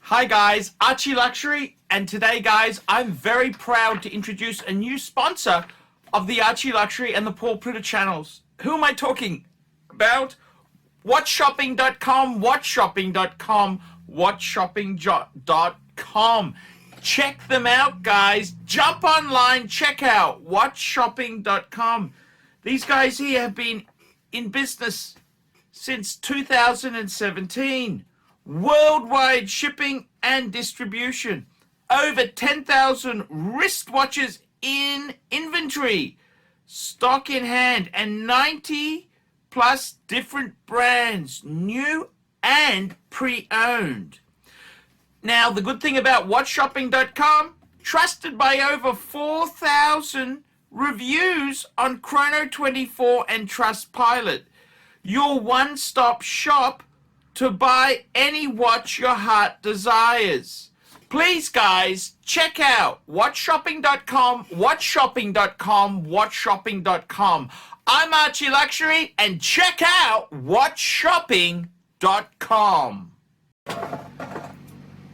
Hi guys, ArchieLuxury, and today guys, I'm very proud to introduce a new sponsor of the ArchieLuxury and the Paul Pritter channels. Who am I talking about? WhatShopping.com, WhatShopping.com, WhatShopping.com. Check them out guys, jump online, check out WhatShopping.com. These guys here have been in business since 2017. Worldwide shipping and distribution. Over 10,000 wristwatches in inventory. Stock in hand and 90 plus different brands, new and pre-owned. Now, the good thing about WhatShopping.com, trusted by over 4,000 reviews on Chrono24 and Trustpilot. Your one-stop shop to buy any watch your heart desires. Please guys, check out WhatShopping.com, WhatShopping.com, WhatShopping.com. I'm ArchieLuxury, and check out WhatShopping.com.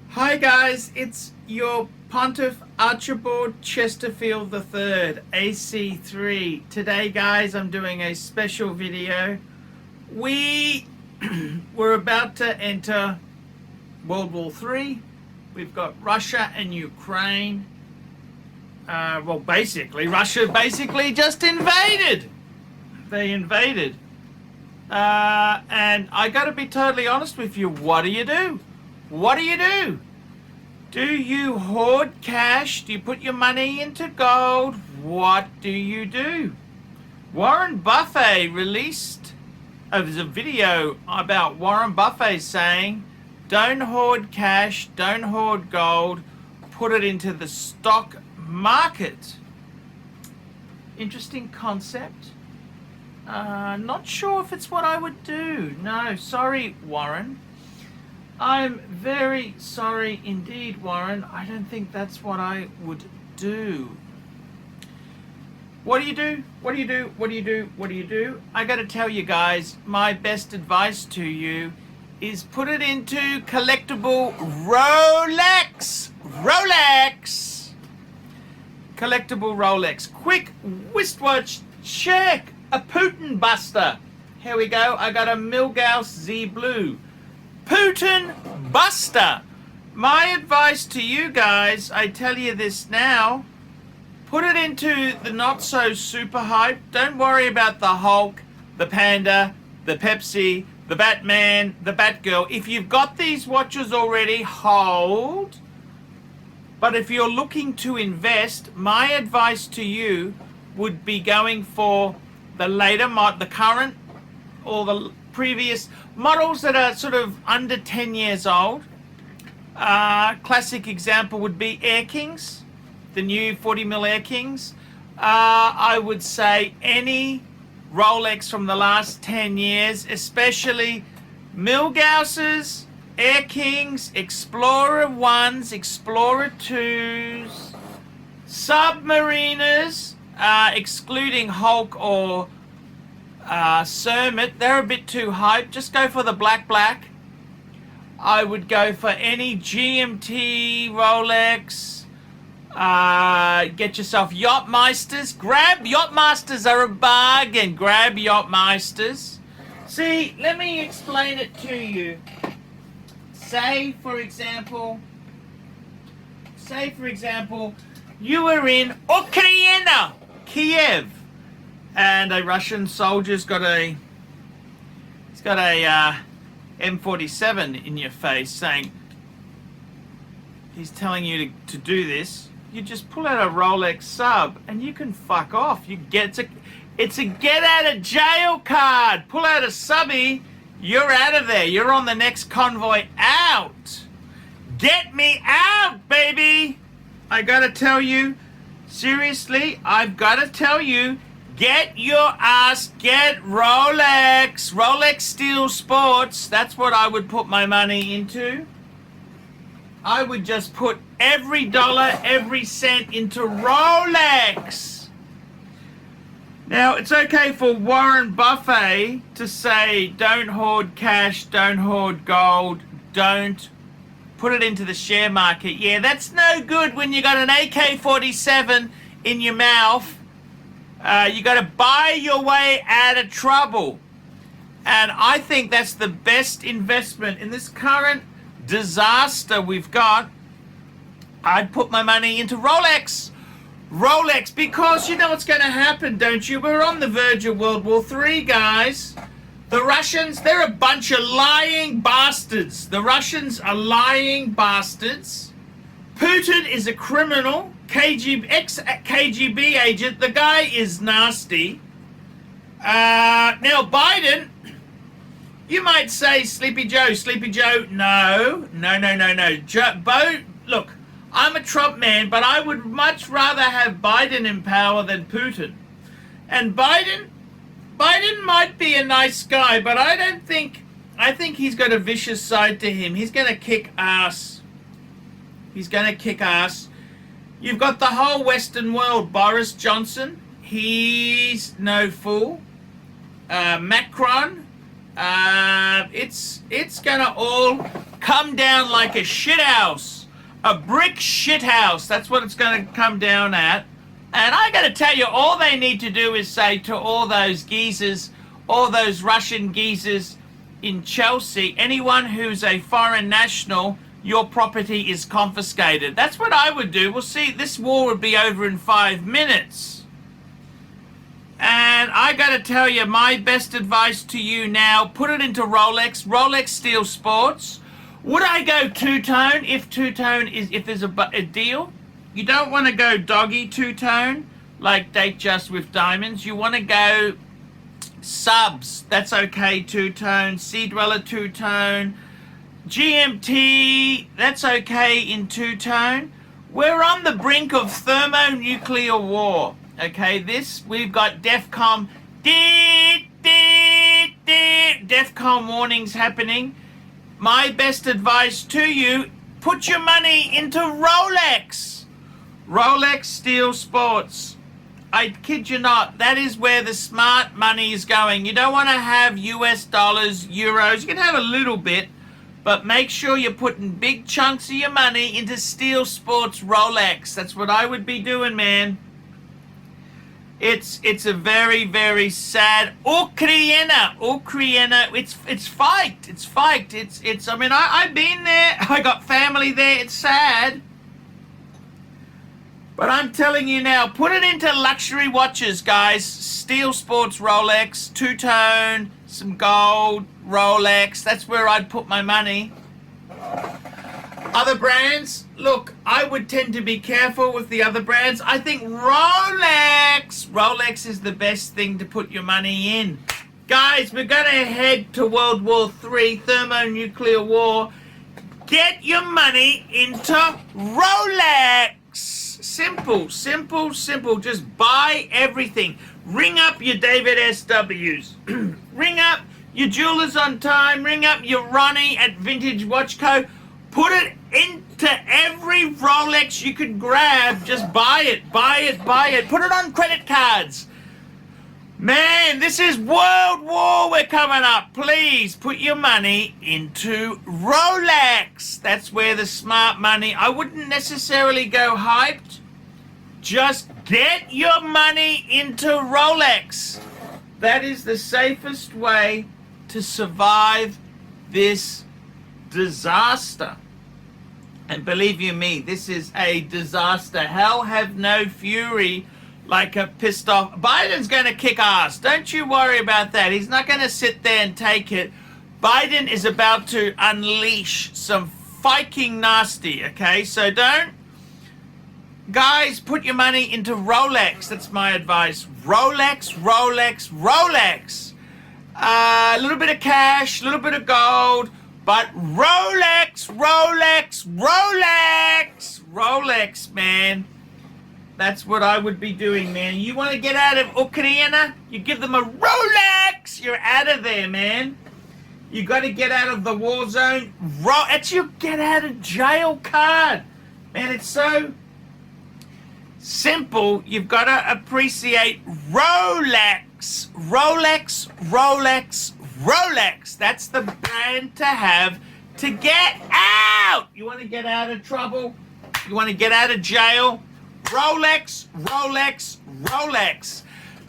Hi guys, it's your Pontiff Archibald Chesterfield III, AC3. Today guys, I'm doing a special video. We're about to enter World War III. We've got Russia and Ukraine. Well, basically, Russia just invaded. They invaded. And I got to be totally honest with you. What do you do? What do you do? Do you hoard cash? Do you put your money into gold? What do you do? Warren Buffett released a video about Warren Buffett saying, don't hoard cash, don't hoard gold, put it into the stock market. Interesting concept. Not sure if it's what I would do. No, sorry, Warren. I'm very sorry indeed, Warren. I don't think that's what I would do. What do you do? What do you do? What do you do? What do you do? I got to tell you guys, my best advice to you is put it into collectible Rolex. Rolex. Collectible Rolex. Quick wristwatch check. A Putin buster. Here we go. I got a Milgauss Z Blue. Putin buster. My advice to you guys, I tell you this now, put it into the not so super hype. Don't worry about the Hulk, the Panda, the Pepsi, the Batman, the Batgirl. If you've got these watches already, hold. But if you're looking to invest, my advice to you would be going for the later the current or the previous models that are sort of under 10 years old. Classic example would be Air Kings. The new 40mm Air Kings. I would say any Rolex from the last 10 years, especially Milgausses, Air Kings, Explorer 1s, Explorer 2s, Submariners, excluding Hulk or Cermet. They're a bit too hype. Just go for the black. I would go for any GMT Rolex. Get yourself Yachtmeisters. Grab Yachtmeisters are a bargain. Grab Yachtmeisters. See, let me explain it to you. Say for example, you were in Ukraine, Kiev, and a Russian soldier's got a M47 in your face saying he's telling you to do this. You just pull out a Rolex sub and you can fuck off. It's a get out of jail card. Pull out a subby, you're out of there. You're on the next convoy out. Get me out, baby. I gotta tell you, seriously, I've gotta tell you, get your ass, get Rolex. Rolex Steel Sports, that's what I would put my money into. I would just put every dollar, every cent into Rolex. Now, it's okay for Warren Buffett to say, don't hoard cash, don't hoard gold, don't put it into the share market. Yeah, that's no good when you got an AK-47 in your mouth. You got to buy your way out of trouble. And I think that's the best investment in this current disaster we've got. I'd put my money into Rolex. Rolex, because you know what's going to happen, don't you? We're on the verge of World War III, guys. The Russians, they're a bunch of lying bastards. The Russians are lying bastards. Putin is a criminal, ex-KGB agent. The guy is nasty. Now, Biden, you might say, Sleepy Joe. No. Look, I'm a Trump man, but I would much rather have Biden in power than Putin. And Biden might be a nice guy, but I think he's got a vicious side to him. He's going to kick ass. You've got the whole Western world. Boris Johnson, he's no fool. Macron, it's going to all come down like a shithouse. A brick shithouse. That's what it's going to come down at. And I got to tell you, all they need to do is say to all those geezers, all those Russian geezers in Chelsea, anyone who's a foreign national, your property is confiscated. That's what I would do. Well, see, this war would be over in 5 minutes. And I got to tell you, my best advice to you now, put it into Rolex Steel Sports. Would I go two-tone if there's a deal? You don't want to go doggy two-tone like Datejust with diamonds. You want to go subs. That's okay, two-tone. Sea Dweller two-tone. GMT, that's okay in two-tone. We're on the brink of thermonuclear war. Okay, we've got DEFCON. DEFCON warnings happening. My best advice to you, put your money into Rolex. Rolex Steel Sports. I kid you not, that is where the smart money is going. You don't want to have US dollars, euros. You can have a little bit, but make sure you're putting big chunks of your money into Steel Sports Rolex. That's what I would be doing, man. It's a very, very sad Ukraine. It's fight. I mean, I've been there. I got family there. It's sad. But I'm telling you now, put it into luxury watches, guys. Steel Sports Rolex, two-tone, some gold, Rolex. That's where I'd put my money. Other brands, look, I would tend to be careful with the other brands. I think Rolex is the best thing to put your money in. Guys, we're going to head to World War III, thermonuclear war. Get your money into Rolex. Simple. Just buy everything. Ring up your David SWs. Ring up your Jewelers on Time. Ring up your Ronnie at Vintage Watch Co. Put it into every Rolex you could grab. Just buy it. Put it on credit cards. Man, this is World War. We're coming up. Please put your money into Rolex. That's where the smart money. I wouldn't necessarily go hyped. Just get your money into Rolex. That is the safest way to survive this disaster. And believe you me, this is a disaster. Hell have no fury like a pissed off. Biden's going to kick ass. Don't you worry about that. He's not going to sit there and take it. Biden is about to unleash some fucking nasty, okay? So don't. Guys, put your money into Rolex. That's my advice. Rolex. A little bit of cash, a little bit of gold. But Rolex, man. That's what I would be doing, man. You want to get out of Ukraine? You give them a Rolex. You're out of there, man. You got to get out of the war zone. It's your get out of jail card. Man, it's so simple. You've got to appreciate Rolex. That's the brand to have to get out. out. You want to get out of trouble? You want to get out of jail? Rolex, Rolex, Rolex.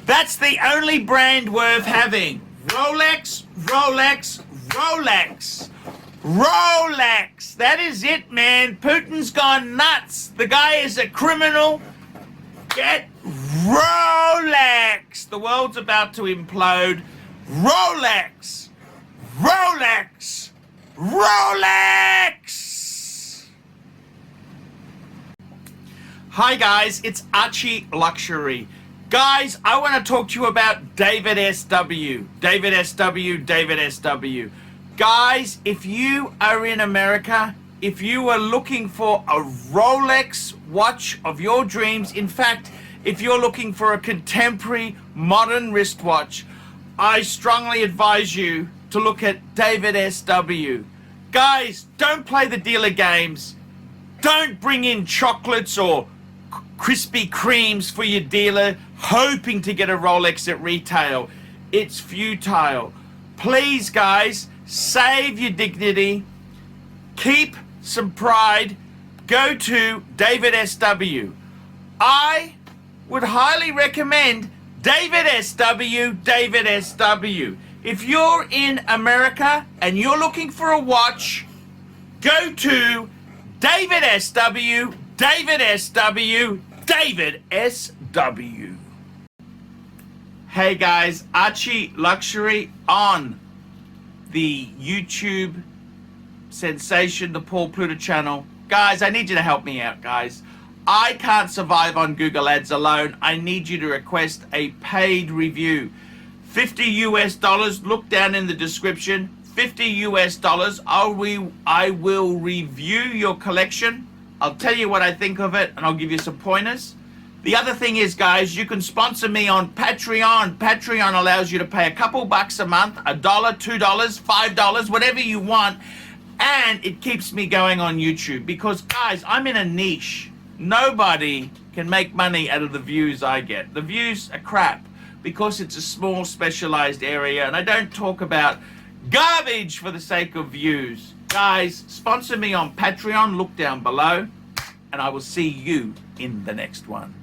That's the only brand worth having. Rolex, Rolex, Rolex. Rolex. That is it, man. Putin's gone nuts. The guy is a criminal. Get Rolex. The world's about to implode. Rolex. Rolex. Rolex. Hi guys, it's ArchieLuxury. Guys, I want to talk to you about David SW. David SW, David SW. Guys, if you are in America, if you are looking for a Rolex watch of your dreams, in fact, if you're looking for a contemporary modern wristwatch, I strongly advise you to look at David SW. Guys, don't play the dealer games. Don't bring in chocolates or Krispy Kremes for your dealer hoping to get a Rolex at retail. It's futile. Please, guys, save your dignity. Keep some pride. Go to David SW. I would highly recommend David SW, David SW. If you're in America and you're looking for a watch, go to David SW, David SW, David SW. Hey guys, ArchieLuxury on the YouTube sensation, the Paul Pluta channel. Guys, I need you to help me out, guys. I can't survive on Google Ads alone. I need you to request a paid review. $50 US, look down in the description. $50 US, I will review your collection. I'll tell you what I think of it, and I'll give you some pointers. The other thing is, guys, you can sponsor me on Patreon. Patreon allows you to pay a couple bucks a month, $1, $2, $5, whatever you want, and it keeps me going on YouTube. Because, guys, I'm in a niche. Nobody can make money out of the views I get. The views are crap because it's a small, specialized area, and I don't talk about garbage for the sake of views. Guys, sponsor me on Patreon, look down below, and I will see you in the next one.